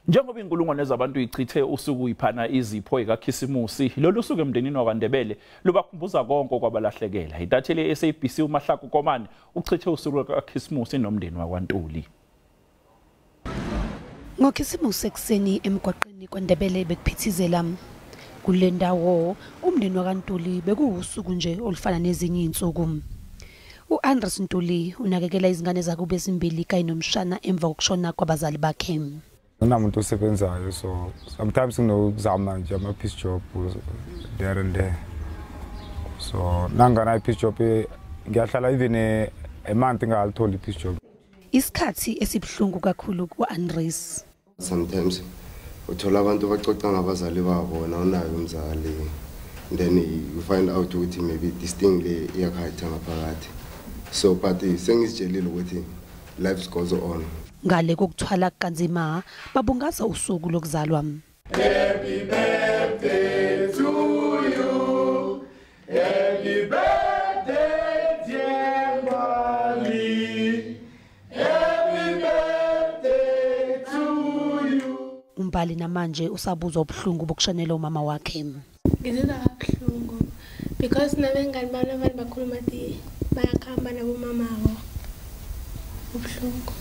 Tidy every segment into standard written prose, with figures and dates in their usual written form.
Njengoba izinkulungwane zabantu zichithe usuku ziphana izipho zikakhisimusi, lolusuku emndenini wakwaNdebele lubakhumbuza konke okwabalahlekela. Intatheli SABC u-Mahlako Komane uchithe usuku lukakhizimuzi nomndeni wakwaNtuli. Ngokhisimusi ekseni emgwaqeni kwaNdebele bekuphithizela kule ndawo umndeni wakwaNtuli bekuwusuku nje olufana nezinye izinsuku. u-Ntuli unakekela izingane zakhe ezimbili kanye nomshana emva kokushona kwabazali bakhe. Unamuntu osebenzayo, so sometimes nginokuzama nje ama-piece job there and there. So nangana i-piece job ngiyahlala even a month ngalitholi i-piece job. Isikhathi esibuhlungu kakhulu ku-Andres. Sometimes uthola abantu bacoca ngabazali babo nawunayo umzali, then you find out ukuthi maybe this thing le iyakhatha ngaphakathi. So but sengizitshelile ukuthi life goes on. Ngale kokuthwala kanzima babungaza usuku lokuzalwa. Happy birthday to you. Happy birthday dear Mali. Happy birthday to you. Umbali namanje usabuzwa ubuhlungu bokushonela umama wakhe. Ngizizwa kabuhlungu because nabengani bami abantu bakhuluma ukuthi bayakhamba nabomama wabo. Ubuhlungu.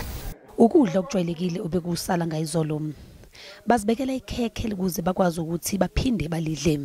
Ukudla okujwayelekile obekusala ngayizolo bazibekela ikhekhe ukuze bakwazi ukuthi baphinde balidle.